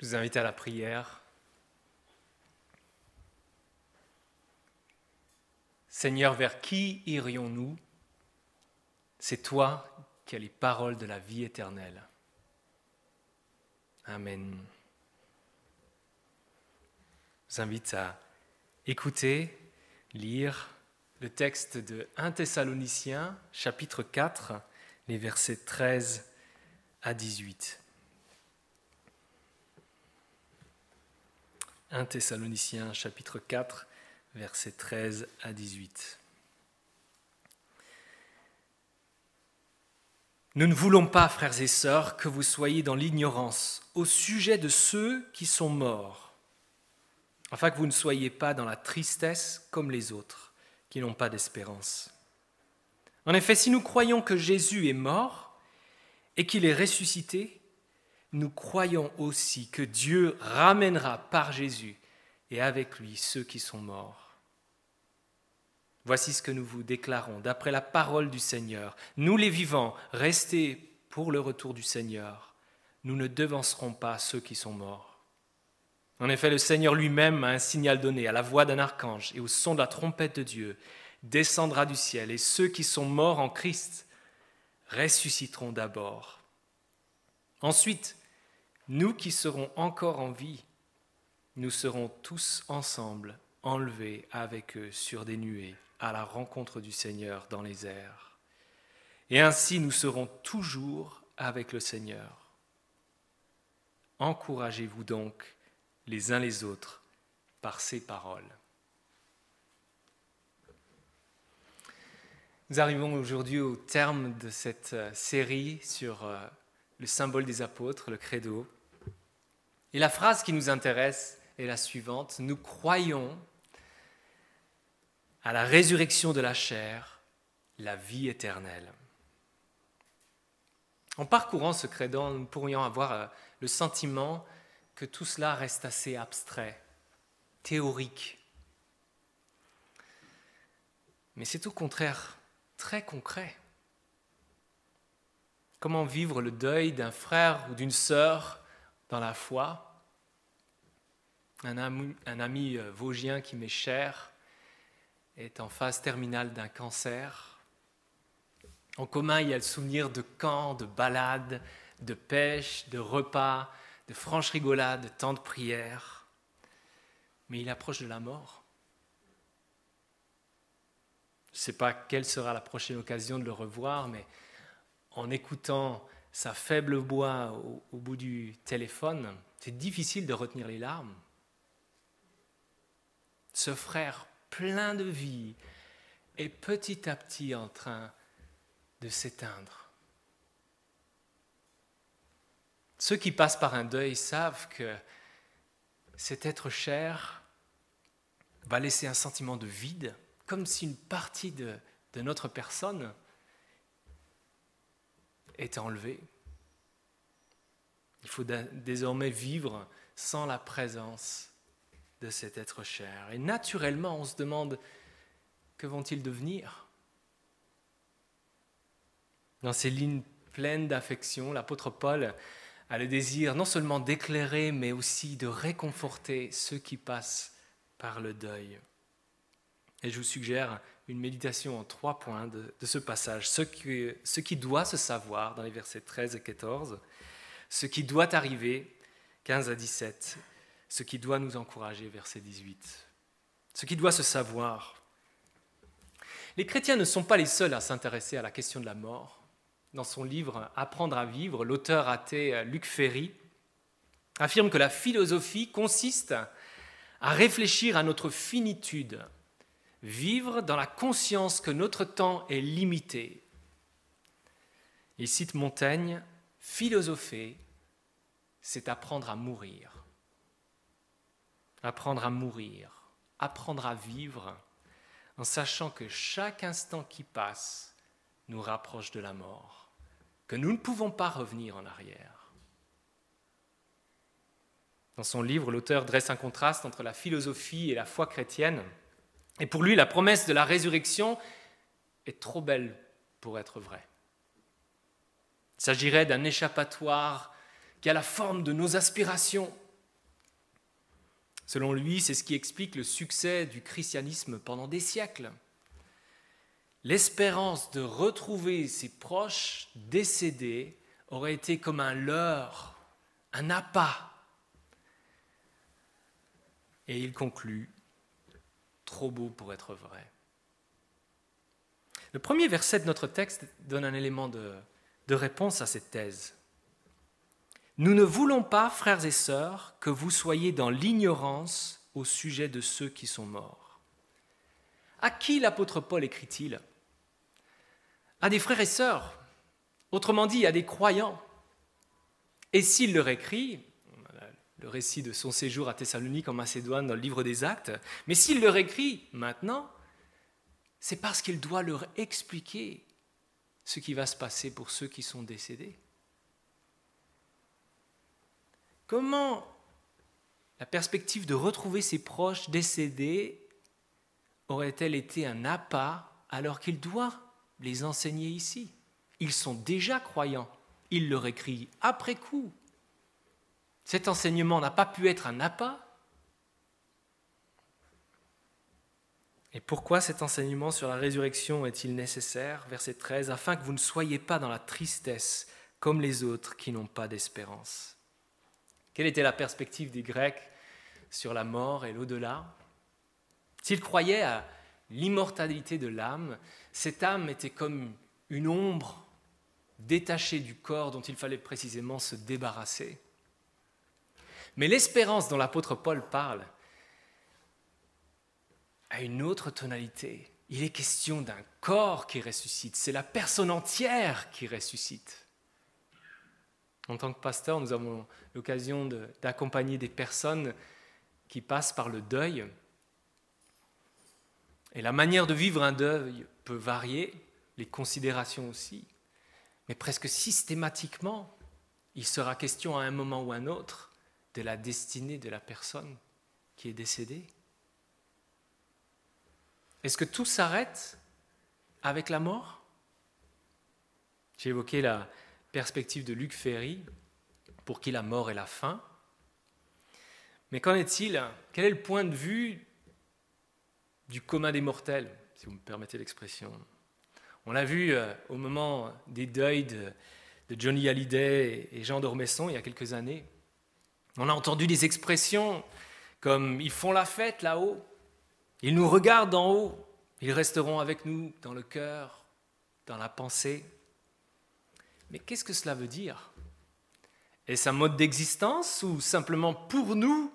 Je vous invite à la prière. Seigneur, vers qui irions-nous? C'est toi qui as les paroles de la vie éternelle. Amen. Je vous invite à écouter, lire le texte de 1 Thessaloniciens, chapitre 4, les versets 13 à 18. 1 Thessaloniciens, chapitre 4, versets 13 à 18. Nous ne voulons pas, frères et sœurs, que vous soyez dans l'ignorance au sujet de ceux qui sont morts, afin que vous ne soyez pas dans la tristesse comme les autres, qui n'ont pas d'espérance. En effet, si nous croyons que Jésus est mort et qu'il est ressuscité, nous croyons aussi que Dieu ramènera par Jésus et avec lui ceux qui sont morts. Voici ce que nous vous déclarons d'après la parole du Seigneur. Nous les vivants, restés pour le retour du Seigneur, nous ne devancerons pas ceux qui sont morts. En effet, le Seigneur lui-même a un signal donné à la voix d'un archange et au son de la trompette de Dieu, descendra du ciel et ceux qui sont morts en Christ ressusciteront d'abord. Ensuite, nous qui serons encore en vie, nous serons tous ensemble enlevés avec eux sur des nuées à la rencontre du Seigneur dans les airs. Et ainsi nous serons toujours avec le Seigneur. Encouragez-vous donc les uns les autres par ces paroles. Nous arrivons aujourd'hui au terme de cette série sur le symbole des apôtres, le credo. Et la phrase qui nous intéresse est la suivante: nous croyons à la résurrection de la chair, la vie éternelle. En parcourant ce credo, nous pourrions avoir le sentiment que tout cela reste assez abstrait, théorique. Mais c'est au contraire très concret. Comment vivre le deuil d'un frère ou d'une sœur dans la foi? Un ami vosgien qui m'est cher est en phase terminale d'un cancer. En commun, il y a le souvenir de camps, de balades, de pêche, de repas, de franches rigolades, de temps de prière. Mais il approche de la mort. Je ne sais pas quelle sera la prochaine occasion de le revoir, mais en écoutant sa faible voix au bout du téléphone, c'est difficile de retenir les larmes. Ce frère plein de vie est petit à petit en train de s'éteindre. Ceux qui passent par un deuil savent que cet être cher va laisser un sentiment de vide, comme si une partie de notre personne était enlevée. Il faut désormais vivre sans la présence de cet être cher. Et naturellement, on se demande, que vont-ils devenir? Dans ces lignes pleines d'affection, l'apôtre Paul a le désir non seulement d'éclairer, mais aussi de réconforter ceux qui passent par le deuil. Et je vous suggère une méditation en 3 points de ce passage. Ce qui doit se savoir dans les versets 13 et 14, ce qui doit arriver, 15 à 17, ce qui doit nous encourager, verset 18. Ce qui doit se savoir. Les chrétiens ne sont pas les seuls à s'intéresser à la question de la mort. Dans son livre « Apprendre à vivre », l'auteur athée Luc Ferry affirme que la philosophie consiste à réfléchir à notre finitude, vivre dans la conscience que notre temps est limité. Il cite Montaigne, « Philosopher, c'est apprendre à mourir. » Apprendre à mourir, apprendre à vivre, en sachant que chaque instant qui passe nous rapproche de la mort, que nous ne pouvons pas revenir en arrière. Dans son livre, l'auteur dresse un contraste entre la philosophie et la foi chrétienne. Et pour lui, la promesse de la résurrection est trop belle pour être vraie. Il s'agirait d'un échappatoire qui a la forme de nos aspirations, Selon lui, c'est ce qui explique le succès du christianisme pendant des siècles. L'espérance de retrouver ses proches décédés aurait été comme un leurre, un appât. Et il conclut, trop beau pour être vrai. Le premier verset de notre texte donne un élément de réponse à cette thèse. Nous ne voulons pas, frères et sœurs, que vous soyez dans l'ignorance au sujet de ceux qui sont morts. À qui l'apôtre Paul écrit-il ? À des frères et sœurs, autrement dit à des croyants. Et s'il leur écrit, le récit de son séjour à Thessalonique en Macédoine dans le livre des Actes, mais s'il leur écrit maintenant, c'est parce qu'il doit leur expliquer ce qui va se passer pour ceux qui sont décédés. Comment la perspective de retrouver ses proches décédés aurait-elle été un appât alors qu'il doit les enseigner ici ? Ils sont déjà croyants, il leur écrit après coup. Cet enseignement n'a pas pu être un appât. Et pourquoi cet enseignement sur la résurrection est-il nécessaire ? Verset 13, afin que vous ne soyez pas dans la tristesse comme les autres qui n'ont pas d'espérance. Quelle était la perspective des Grecs sur la mort et l'au-delà ? S'ils croyaient à l'immortalité de l'âme, cette âme était comme une ombre détachée du corps dont il fallait précisément se débarrasser. Mais l'espérance dont l'apôtre Paul parle a une autre tonalité. Il est question d'un corps qui ressuscite, c'est la personne entière qui ressuscite. En tant que pasteur, nous avons l'occasion d'accompagner des personnes qui passent par le deuil. Et la manière de vivre un deuil peut varier, les considérations aussi, mais presque systématiquement, il sera question à un moment ou à un autre de la destinée de la personne qui est décédée. Est-ce que tout s'arrête avec la mort ? J'ai évoqué la perspective de Luc Ferry, pour qui la mort est la fin. Mais qu'en est-il ? Quel est le point de vue du commun des mortels, si vous me permettez l'expression ? On l'a vu au moment des deuils de Johnny Hallyday et Jean d'Ormesson il y a quelques années. On a entendu des expressions comme « ils font la fête là-haut », « ils nous regardent d'en haut », « ils resteront avec nous dans le cœur, dans la pensée ». Mais qu'est-ce que cela veut dire ? Est-ce un mode d'existence ou simplement pour nous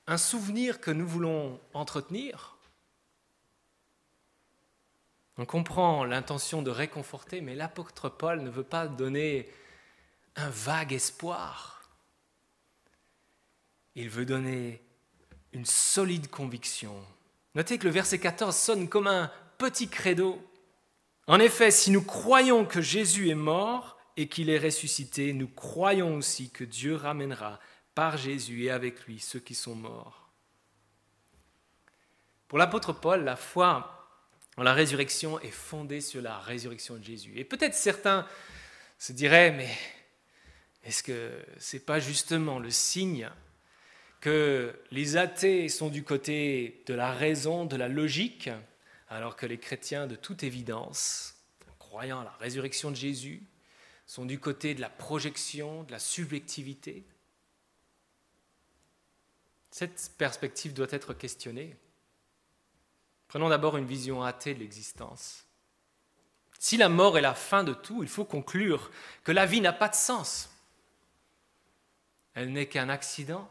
un souvenir que nous voulons entretenir ? On comprend l'intention de réconforter, mais l'apôtre Paul ne veut pas donner un vague espoir. Il veut donner une solide conviction. Notez que le verset 14 sonne comme un petit credo. En effet, si nous croyons que Jésus est mort et qu'il est ressuscité, nous croyons aussi que Dieu ramènera par Jésus et avec lui ceux qui sont morts. Pour l'apôtre Paul, la foi en la résurrection est fondée sur la résurrection de Jésus. Et peut-être certains se diraient, mais est-ce que ce n'est pas justement le signe que les athées sont du côté de la raison, de la logique, alors que les chrétiens, de toute évidence, croyant à la résurrection de Jésus, sont du côté de la projection, de la subjectivité ? Cette perspective doit être questionnée. Prenons d'abord une vision athée de l'existence. Si la mort est la fin de tout, il faut conclure que la vie n'a pas de sens. Elle n'est qu'un accident,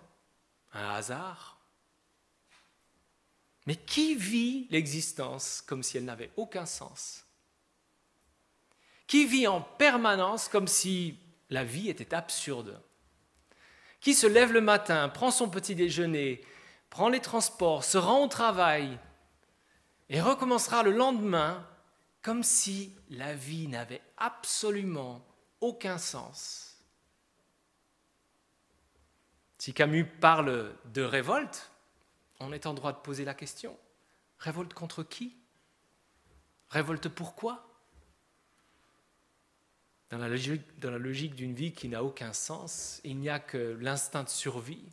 un hasard. Mais qui vit l'existence comme si elle n'avait aucun sens ? Qui vit en permanence comme si la vie était absurde ? Qui se lève le matin, prend son petit déjeuner, prend les transports, se rend au travail et recommencera le lendemain comme si la vie n'avait absolument aucun sens. Si Camus parle de révolte, on est en droit de poser la question. Révolte contre qui ? Révolte pourquoi ? Dans la logique d'une vie qui n'a aucun sens, il n'y a que l'instinct de survie.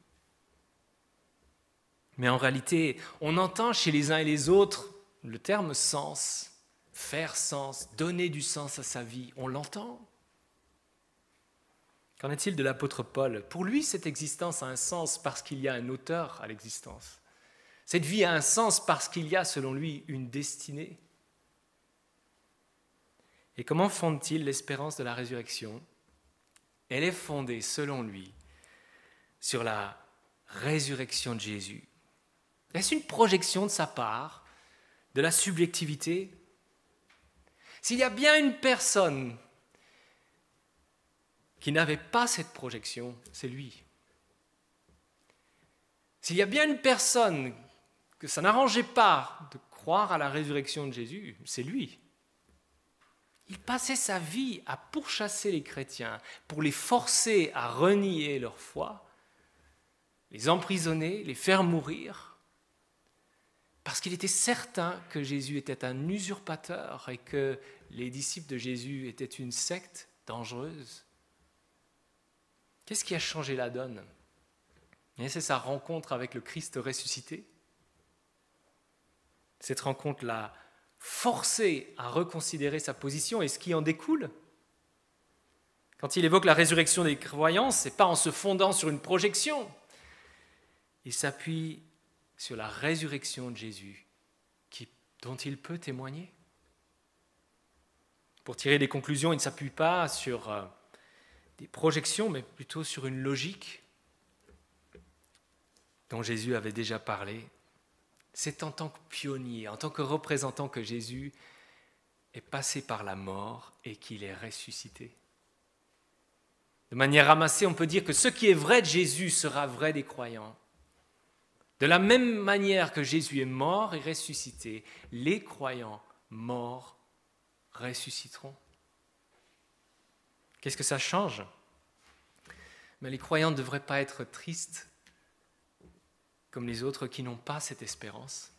Mais en réalité, on entend chez les uns et les autres le terme sens, faire sens, donner du sens à sa vie. On l'entend. Qu'en est-il de l'apôtre Paul? Pour lui, cette existence a un sens parce qu'il y a un auteur à l'existence. Cette vie a un sens parce qu'il y a, selon lui, une destinée. Et comment fonde-t-il l'espérance de la résurrection? Elle est fondée, selon lui, sur la résurrection de Jésus. Est-ce une projection de sa part, de la subjectivité? S'il y a bien une personne qui n'avait pas cette projection, c'est lui. S'il y a bien une personne que ça n'arrangeait pas de croire à la résurrection de Jésus, c'est lui. Il passait sa vie à pourchasser les chrétiens pour les forcer à renier leur foi, les emprisonner, les faire mourir, parce qu'il était certain que Jésus était un usurpateur et que les disciples de Jésus étaient une secte dangereuse. Qu'est-ce qui a changé la donne? Et c'est sa rencontre avec le Christ ressuscité. Cette rencontre l'a forcé à reconsidérer sa position et ce qui en découle. Quand il évoque la résurrection des croyants, ce n'est pas en se fondant sur une projection. Il s'appuie sur la résurrection de Jésus dont il peut témoigner. Pour tirer des conclusions, il ne s'appuie pas sur des projections, mais plutôt sur une logique dont Jésus avait déjà parlé. C'est en tant que pionnier, en tant que représentant que Jésus est passé par la mort et qu'il est ressuscité. De manière ramassée, on peut dire que ce qui est vrai de Jésus sera vrai des croyants. De la même manière que Jésus est mort et ressuscité, les croyants morts ressusciteront. Qu'est-ce que ça change? Mais les croyants ne devraient pas être tristes comme les autres qui n'ont pas cette espérance.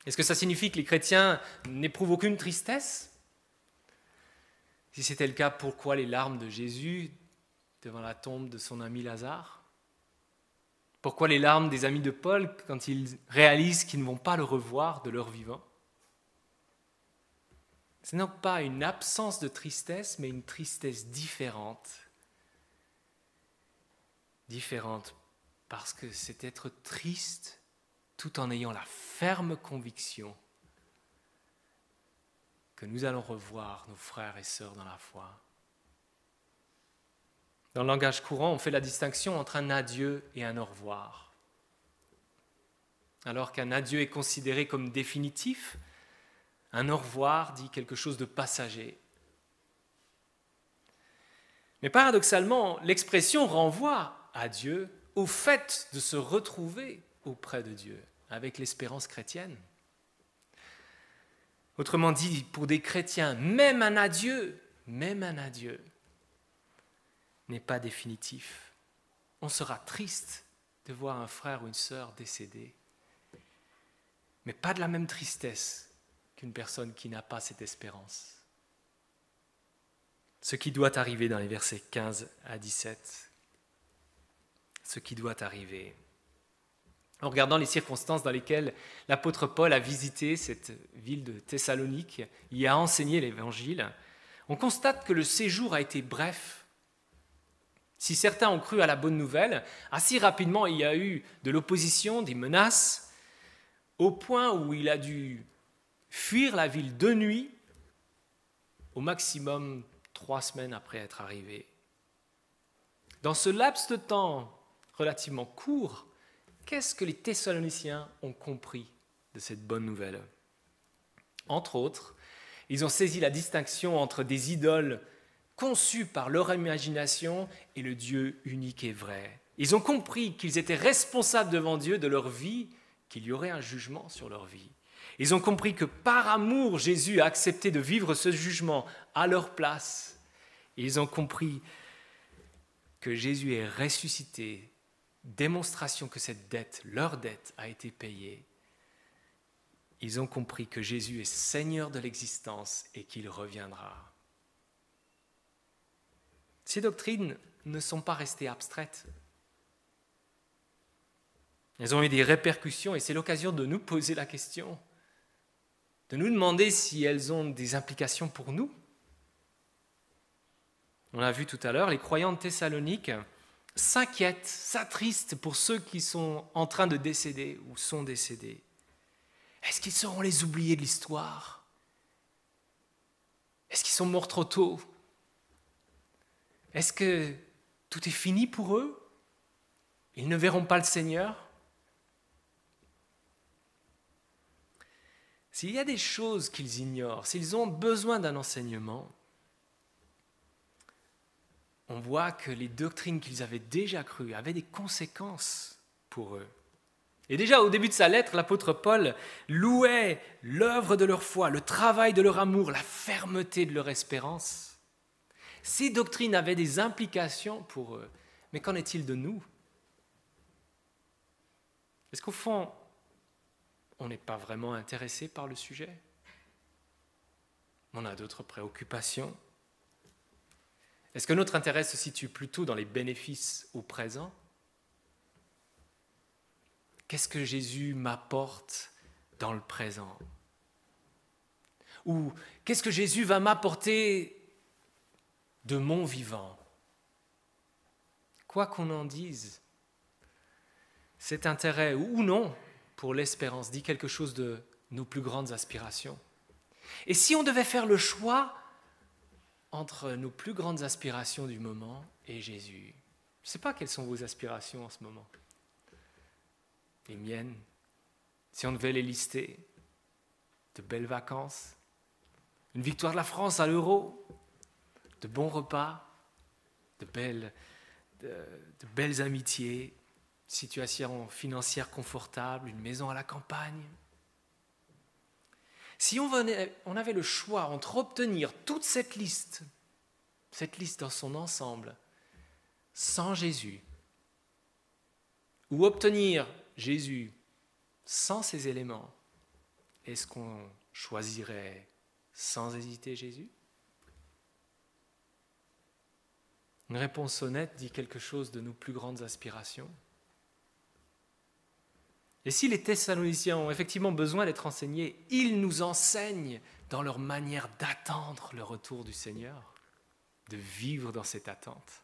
Est-ce que ça signifie que les chrétiens n'éprouvent aucune tristesse? Si c'était le cas, pourquoi les larmes de Jésus devant la tombe de son ami Lazare? Pourquoi les larmes des amis de Paul quand ils réalisent qu'ils ne vont pas le revoir de leur vivant? Ce n'est donc pas une absence de tristesse, mais une tristesse différente. Différente parce que c'est être triste tout en ayant la ferme conviction que nous allons revoir nos frères et sœurs dans la foi. Dans le langage courant, on fait la distinction entre un adieu et un au revoir. Alors qu'un adieu est considéré comme définitif, un au revoir dit quelque chose de passager. Mais paradoxalement, l'expression renvoie à Dieu au fait de se retrouver auprès de Dieu, avec l'espérance chrétienne. Autrement dit, pour des chrétiens, même un adieu n'est pas définitif. On sera triste de voir un frère ou une sœur décédé, mais pas de la même tristesse qu'une personne qui n'a pas cette espérance. Ce qui doit arriver dans les versets 15 à 17. Ce qui doit arriver. En regardant les circonstances dans lesquelles l'apôtre Paul a visité cette ville de Thessalonique, y a enseigné l'évangile, on constate que le séjour a été bref. Si certains ont cru à la bonne nouvelle, assez rapidement il y a eu de l'opposition, des menaces, au point où il a dû fuir la ville de nuit, au maximum 3 semaines après être arrivé. Dans ce laps de temps relativement court, qu'est-ce que les Thessaloniciens ont compris de cette bonne nouvelle? Entre autres, ils ont saisi la distinction entre des idoles conçues par leur imagination et le Dieu unique et vrai. Ils ont compris qu'ils étaient responsables devant Dieu de leur vie, qu'il y aurait un jugement sur leur vie. Ils ont compris que par amour, Jésus a accepté de vivre ce jugement à leur place. Ils ont compris que Jésus est ressuscité, démonstration que cette dette, leur dette, a été payée. Ils ont compris que Jésus est Seigneur de l'existence et qu'il reviendra. Ces doctrines ne sont pas restées abstraites. Elles ont eu des répercussions et c'est l'occasion de nous poser la question, de nous demander si elles ont des implications pour nous. On l'a vu tout à l'heure, les croyants de Thessalonique s'inquiètent, s'attristent pour ceux qui sont en train de décéder ou sont décédés. Est-ce qu'ils seront les oubliés de l'histoire? Est-ce qu'ils sont morts trop tôt? Est-ce que tout est fini pour eux? Ils ne verront pas le Seigneur? S'il y a des choses qu'ils ignorent, s'ils ont besoin d'un enseignement, on voit que les doctrines qu'ils avaient déjà crues avaient des conséquences pour eux. Et déjà au début de sa lettre, l'apôtre Paul louait l'œuvre de leur foi, le travail de leur amour, la fermeté de leur espérance. Ces doctrines avaient des implications pour eux. Mais qu'en est-il de nous? Est-ce qu'au fond, on n'est pas vraiment intéressé par le sujet? On a d'autres préoccupations. Est-ce que notre intérêt se situe plutôt dans les bénéfices au présent? Qu'est-ce que Jésus m'apporte dans le présent? Ou qu'est-ce que Jésus va m'apporter de mon vivant? Quoi qu'on en dise, cet intérêt ou non pour l'espérance dit quelque chose de nos plus grandes aspirations. Et si on devait faire le choix entre nos plus grandes aspirations du moment et Jésus, je ne sais pas quelles sont vos aspirations en ce moment. Les miennes, si on devait les lister, de belles vacances, une victoire de la France à l'Euro, de bons repas, de belles amitiés, situation financière confortable, une maison à la campagne. Si on avait le choix entre obtenir toute cette liste dans son ensemble, sans Jésus, ou obtenir Jésus sans ces éléments, est-ce qu'on choisirait sans hésiter Jésus? Une réponse honnête dit quelque chose de nos plus grandes aspirations. Et si les Thessaloniciens ont effectivement besoin d'être enseignés, ils nous enseignent dans leur manière d'attendre le retour du Seigneur, de vivre dans cette attente.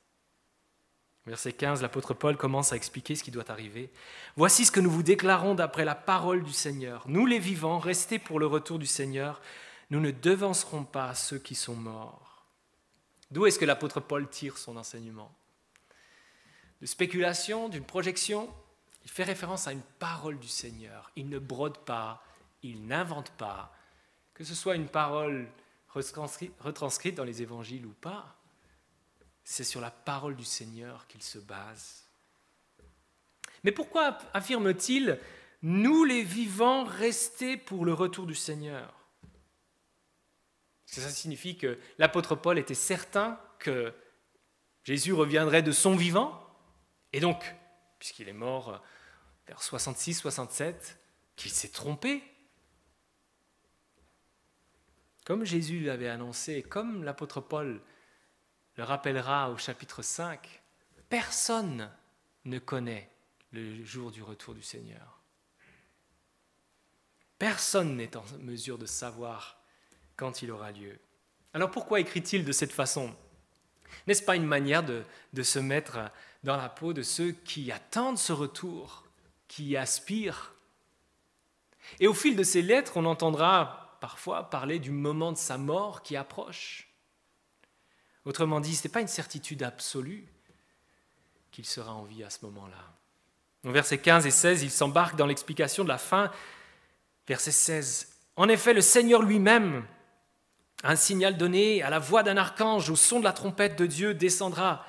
Verset 15, l'apôtre Paul commence à expliquer ce qui doit arriver. « Voici ce que nous vous déclarons d'après la parole du Seigneur. Nous les vivants, restés pour le retour du Seigneur, nous ne devancerons pas ceux qui sont morts. » D'où est-ce que l'apôtre Paul tire son enseignement? De spéculation, d'une projection? Il fait référence à une parole du Seigneur. Il ne brode pas, il n'invente pas. Que ce soit une parole retranscrite dans les évangiles ou pas, c'est sur la parole du Seigneur qu'il se base. Mais pourquoi affirme-t-il « Nous les vivants restés pour le retour du Seigneur » ? Parce que ça signifie que l'apôtre Paul était certain que Jésus reviendrait de son vivant, et donc, puisqu'il est mort vers 66-67, qu'il s'est trompé. Comme Jésus l'avait annoncé, comme l'apôtre Paul le rappellera au chapitre 5, personne ne connaît le jour du retour du Seigneur. Personne n'est en mesure de savoir quand il aura lieu. Alors pourquoi écrit-il de cette façon? N'est-ce pas une manière de se mettre dans la peau de ceux qui attendent ce retour, qui y aspirent? Et au fil de ces lettres, on entendra parfois parler du moment de sa mort qui approche. Autrement dit, ce n'est pas une certitude absolue qu'il sera en vie à ce moment-là. Dans versets 15 et 16, il s'embarque dans l'explication de la fin. Verset 16. En effet, le Seigneur lui-même, un signal donné à la voix d'un archange, au son de la trompette de Dieu, descendra.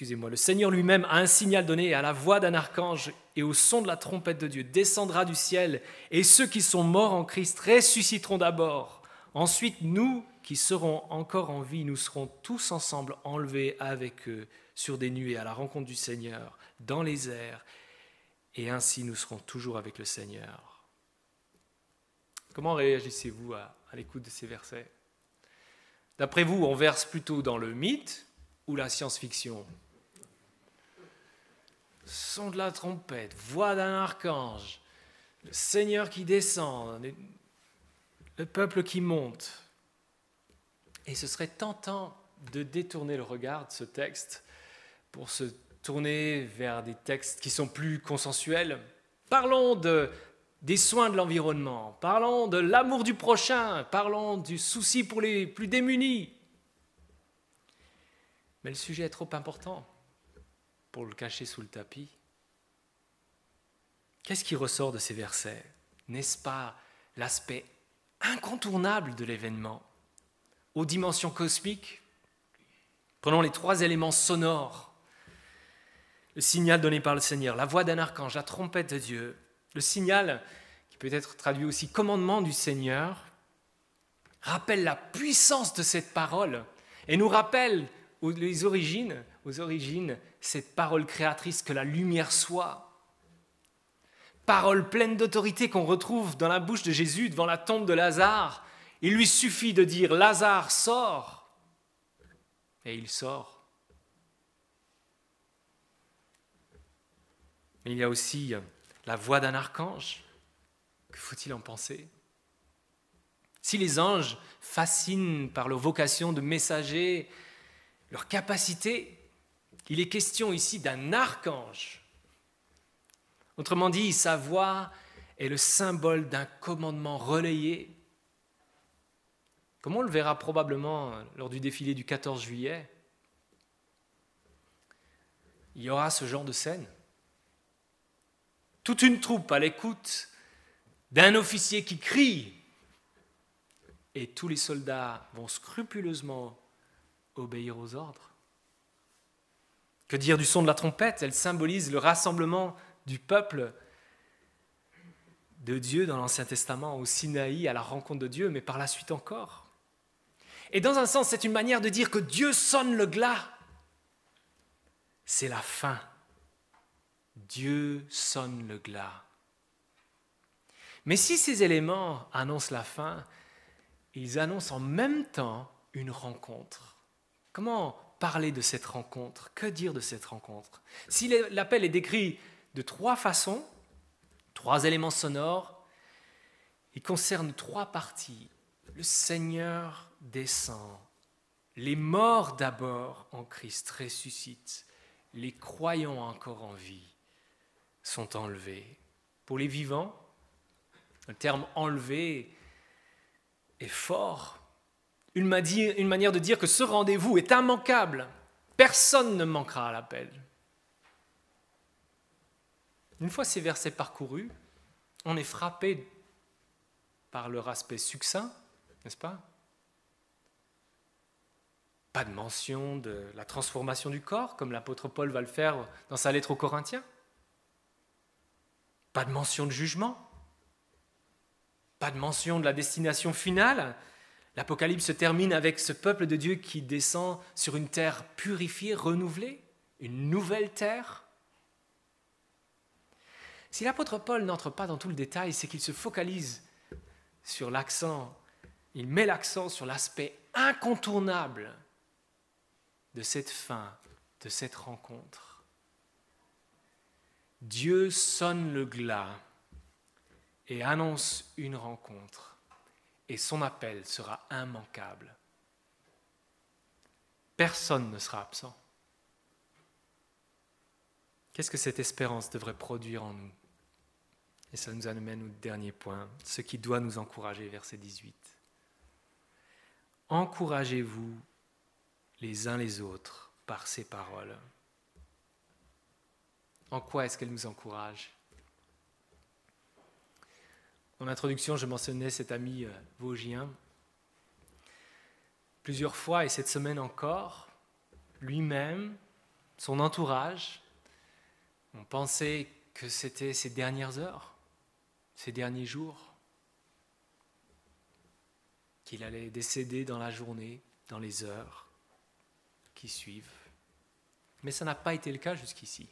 Le Seigneur lui-même a un signal donné à la voix d'un archange et au son de la trompette de Dieu, descendra du ciel, et ceux qui sont morts en Christ ressusciteront d'abord. Ensuite, nous qui serons encore en vie, nous serons tous ensemble enlevés avec eux sur des nuées à la rencontre du Seigneur, dans les airs, et ainsi nous serons toujours avec le Seigneur. Comment réagissez-vous à l'écoute de ces versets? D'après vous, on verse plutôt dans le mythe ou la science-fiction? son de la trompette, voix d'un archange, le Seigneur qui descend, le peuple qui monte. Et ce serait tentant de détourner le regard de ce texte pour se tourner vers des textes qui sont plus consensuels. Parlons des soins de l'environnement, parlons de l'amour du prochain, parlons du souci pour les plus démunis. Mais le sujet est trop important pour le cacher sous le tapis. Qu'est-ce qui ressort de ces versets? N'est-ce pas l'aspect incontournable de l'événement, aux dimensions cosmiques? Prenons les 3 éléments sonores. Le signal donné par le Seigneur, la voix d'un archange, la trompette de Dieu, le signal, qui peut être traduit aussi commandement du Seigneur, rappelle la puissance de cette parole et nous rappelle aux origines, cette parole créatrice que la lumière soit. Parole pleine d'autorité qu'on retrouve dans la bouche de Jésus devant la tombe de Lazare. Il lui suffit de dire « Lazare, sors !» et il sort. Mais il y a aussi la voix d'un archange. Que faut-il en penser? Si les anges fascinent par leur vocation de messager, leur capacité, il est question ici d'un archange. Autrement dit, sa voix est le symbole d'un commandement relayé. Comme on le verra probablement lors du défilé du 14 juillet, il y aura ce genre de scène. Toute une troupe à l'écoute d'un officier qui crie, et tous les soldats vont scrupuleusement obéir aux ordres. Que dire du son de la trompette? Elle symbolise le rassemblement du peuple de Dieu dans l'Ancien Testament, au Sinaï, à la rencontre de Dieu, mais par la suite encore. Et dans un sens, c'est une manière de dire que Dieu sonne le glas. C'est la fin. Dieu sonne le glas. Mais si ces éléments annoncent la fin, ils annoncent en même temps une rencontre. Comment parler de cette rencontre? Que dire de cette rencontre? Si l'appel est décrit de 3 façons, 3 éléments sonores, il concerne 3 parties. Le Seigneur descend. Les morts d'abord en Christ ressuscitent. Les croyants encore en vie sont enlevés. Pour les vivants, le terme « enlevé » est fort. Une manière de dire que ce rendez-vous est immanquable. Personne ne manquera à l'appel. Une fois ces versets parcourus, on est frappé par leur aspect succinct, n'est-ce pas? Pas de mention de la transformation du corps, comme l'apôtre Paul va le faire dans sa lettre aux Corinthiens. Pas de mention de jugement. Pas de mention de la destination finale. L'Apocalypse se termine avec ce peuple de Dieu qui descend sur une terre purifiée, renouvelée, une nouvelle terre. Si l'apôtre Paul n'entre pas dans tout le détail, c'est qu'il se focalise sur l'accent, il met l'accent sur l'aspect incontournable de cette fin, de cette rencontre. Dieu sonne le glas et annonce une rencontre, et son appel sera immanquable. Personne ne sera absent. Qu'est-ce que cette espérance devrait produire en nous? Et ça nous amène au dernier point, ce qui doit nous encourager, verset 18. Encouragez-vous les uns les autres par ces paroles. En quoi est-ce qu'elles nous encouragent? En introduction, je mentionnais cet ami vosgien. Plusieurs fois, et cette semaine encore, lui-même, son entourage, ont pensé que c'était ses dernières heures, ses derniers jours, qu'il allait décéder dans la journée, dans les heures qui suivent. Mais ça n'a pas été le cas jusqu'ici.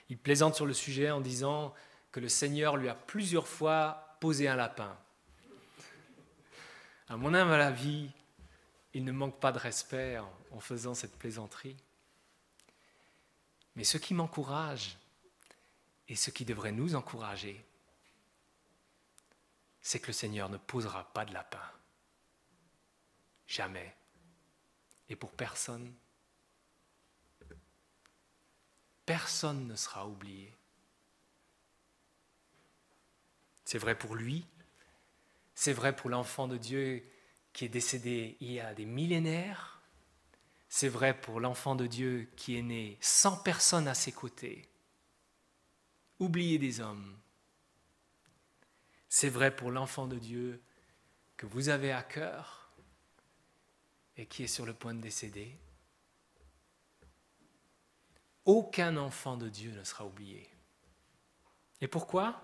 Il plaisante sur le sujet en disant que le Seigneur lui a plusieurs fois posé un lapin. À mon humble avis, il ne manque pas de respect en faisant cette plaisanterie. Mais ce qui m'encourage et ce qui devrait nous encourager, c'est que le Seigneur ne posera pas de lapin. Jamais. Et pour personne. Personne ne sera oublié. C'est vrai pour lui, c'est vrai pour l'enfant de Dieu qui est décédé il y a des millénaires, c'est vrai pour l'enfant de Dieu qui est né sans personne à ses côtés, oublié des hommes. C'est vrai pour l'enfant de Dieu que vous avez à cœur et qui est sur le point de décéder. Aucun enfant de Dieu ne sera oublié. Et pourquoi ?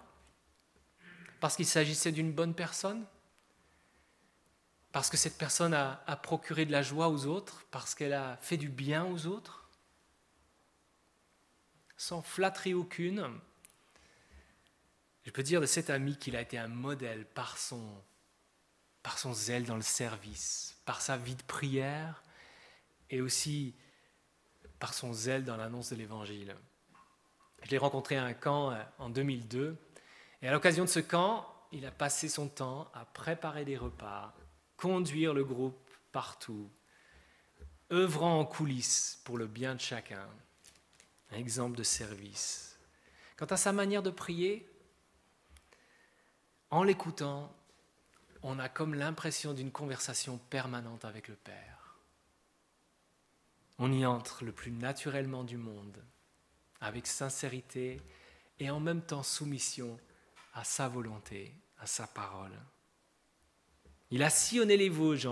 Parce qu'il s'agissait d'une bonne personne ? Parce que cette personne a procuré de la joie aux autres, parce qu'elle a fait du bien aux autres, sans flatterie aucune. Je peux dire de cet ami qu'il a été un modèle par son zèle dans le service, par sa vie de prière et aussi par son zèle dans l'annonce de l'Évangile. Je l'ai rencontré à un camp en 2002 et à l'occasion de ce camp, il a passé son temps à préparer des repas, conduire le groupe partout, œuvrant en coulisses pour le bien de chacun. Un exemple de service. Quant à sa manière de prier, en l'écoutant, on a comme l'impression d'une conversation permanente avec le Père. On y entre le plus naturellement du monde, avec sincérité et en même temps soumission à sa volonté, à sa parole. Il a sillonné les Vosges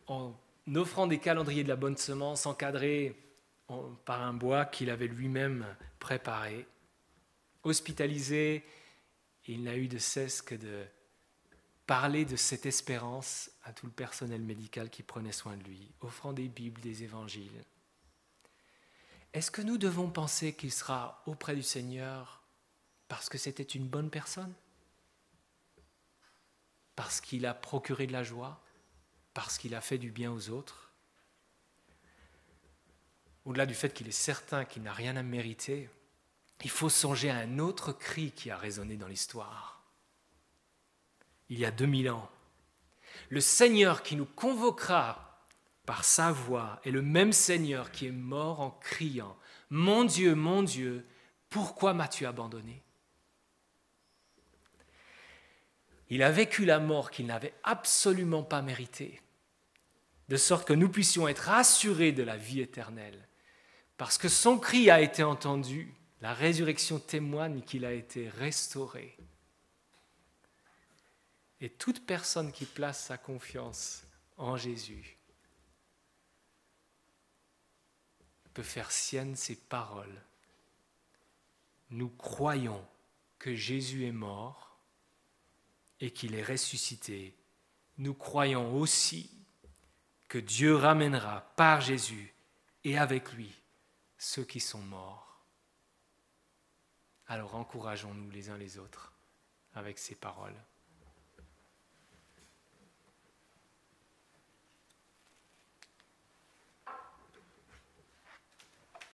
en offrant des calendriers de la bonne semence encadrés par un bois qu'il avait lui-même préparé. Hospitalisé, il n'a eu de cesse que de parler de cette espérance à tout le personnel médical qui prenait soin de lui, offrant des Bibles, des évangiles. Est-ce que nous devons penser qu'il sera auprès du Seigneur parce que c'était une bonne personne ? Parce qu'il a procuré de la joie, parce qu'il a fait du bien aux autres. Au-delà du fait qu'il est certain qu'il n'a rien à mériter, il faut songer à un autre cri qui a résonné dans l'histoire. Il y a 2000 ans, le Seigneur qui nous convoquera par sa voix est le même Seigneur qui est mort en criant « Mon Dieu, pourquoi m'as-tu abandonné ?» Il a vécu la mort qu'il n'avait absolument pas méritée, de sorte que nous puissions être assurés de la vie éternelle. Parce que son cri a été entendu, la résurrection témoigne qu'il a été restauré. Et toute personne qui place sa confiance en Jésus peut faire sienne ces paroles. Nous croyons que Jésus est mort et qu'il est ressuscité. Nous croyons aussi que Dieu ramènera par Jésus et avec lui ceux qui sont morts. Alors encourageons-nous les uns les autres avec ces paroles.